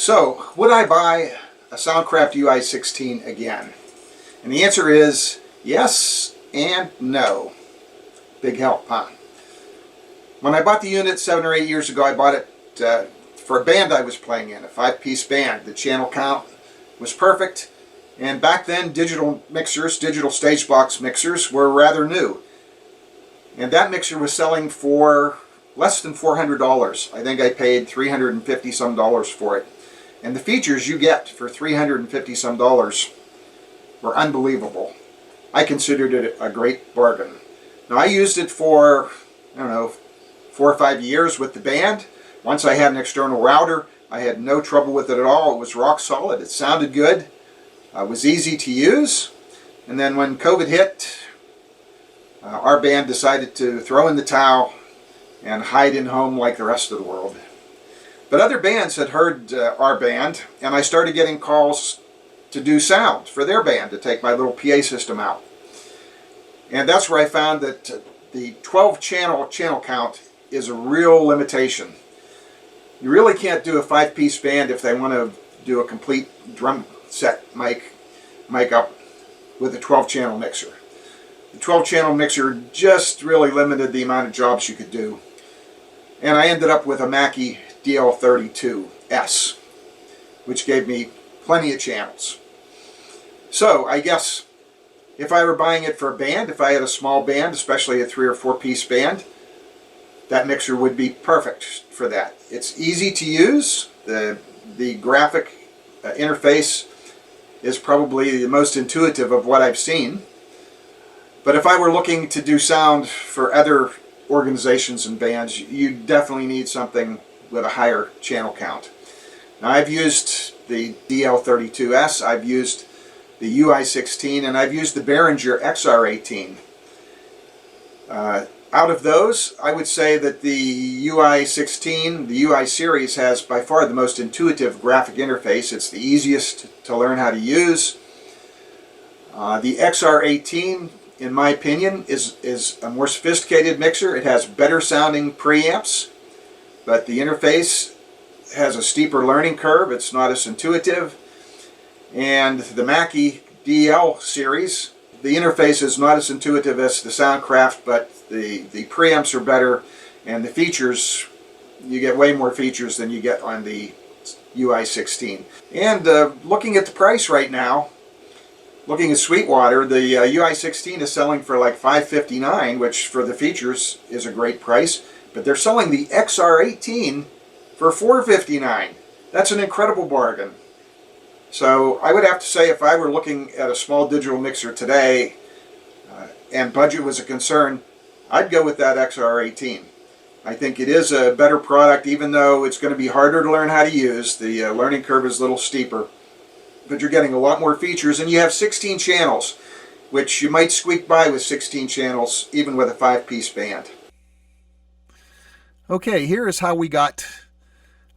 So, would I buy a Soundcraft UI16 again? And the answer is yes and no. Big help, huh? When I bought the unit 7 or 8 years ago, I bought it for a band I was playing in, a 5-piece band. The channel count was perfect, and back then digital mixers, digital stage box mixers, were rather new. And that mixer was selling for less than $400. I think I paid $350 some for it. And the features you get for $350 some were unbelievable. I considered it a great bargain. Now I used it for, I don't know, 4 or 5 years with the band. Once I had an external router, I had no trouble with it at all. It was rock solid. It sounded good. It was easy to use. And then when COVID hit, our band decided to throw in the towel and hide in home like the rest of the world. But other bands had heard our band, and I started getting calls to do sound for their band, to take my little PA system out. And that's where I found that the 12 channel count is a real limitation. You really can't do a 5-piece band if they want to do a complete drum set mic up with a 12-channel mixer. The 12-channel mixer just really limited the amount of jobs you could do. And I ended up with a Mackie DL32S, which gave me plenty of channels. So I guess if I were buying it for a band, if I had a small band, especially a 3 or 4-piece band, that mixer would be perfect for that. It's easy to use. The graphic interface is probably the most intuitive of what I've seen. But if I were looking to do sound for other organizations and bands, you definitely need something with a higher channel count. Now I've used the DL32S, I've used the UI16, and I've used the Behringer XR18. Out of those, I would say that the UI16, the UI series, has by far the most intuitive graphic interface. It's the easiest to learn how to use. The XR18, in my opinion, is a more sophisticated mixer. It has better sounding preamps, but the interface has a steeper learning curve. It's not as intuitive. And the Mackie DL series, the interface is not as intuitive as the Soundcraft, but the preamps are better, and the features, you get way more features than you get on the UI16. And looking at the price right now, looking at Sweetwater, the UI16 is selling for like $559, which for the features is a great price, but they're selling the XR18 for $459. That's an incredible bargain. So I would have to say, if I were looking at a small digital mixer today and budget was a concern, I'd go with that XR18. I think it is a better product, even though it's going to be harder to learn how to use. The learning curve is a little steeper, but you're getting a lot more features, and you have 16 channels, which you might squeak by with 16 channels even with a 5-piece band. Okay, here is how we got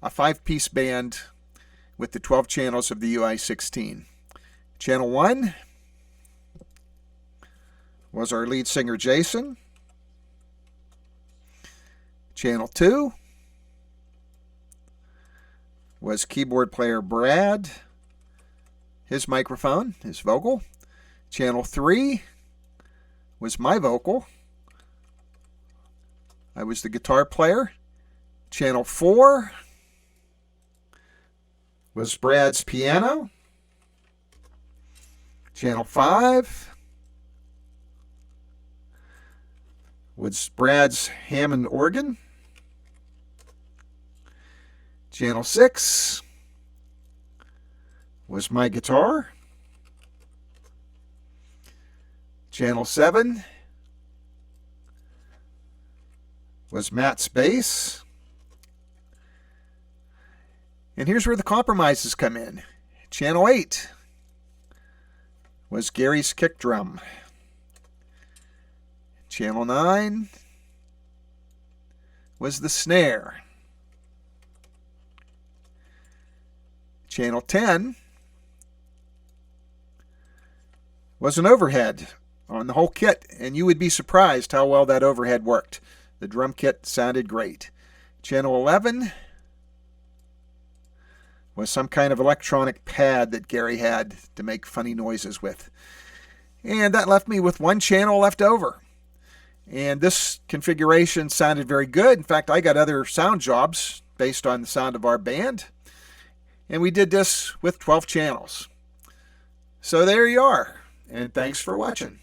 a 5-piece band with the 12 channels of the UI16. Channel 1 was our lead singer Jason. Channel 2 was keyboard player Brad, his microphone, his vocal. Channel 3 was my vocal. I was the guitar player. Channel 4 was Brad's piano. Channel 5 was Brad's Hammond organ. Channel 6 was my guitar. Channel 7 was Matt's bass. And here's where the compromises come in. Channel 8 was Gary's kick drum. Channel 9 was the snare. Channel 10 was an overhead on the whole kit, and you would be surprised how well that overhead worked. The drum kit sounded great. Channel 11 was some kind of electronic pad that Gary had to make funny noises with. And that left me with one channel left over. And this configuration sounded very good. In fact, I got other sound jobs based on the sound of our band. And we did this with 12 channels. So there you are. And thanks for watching.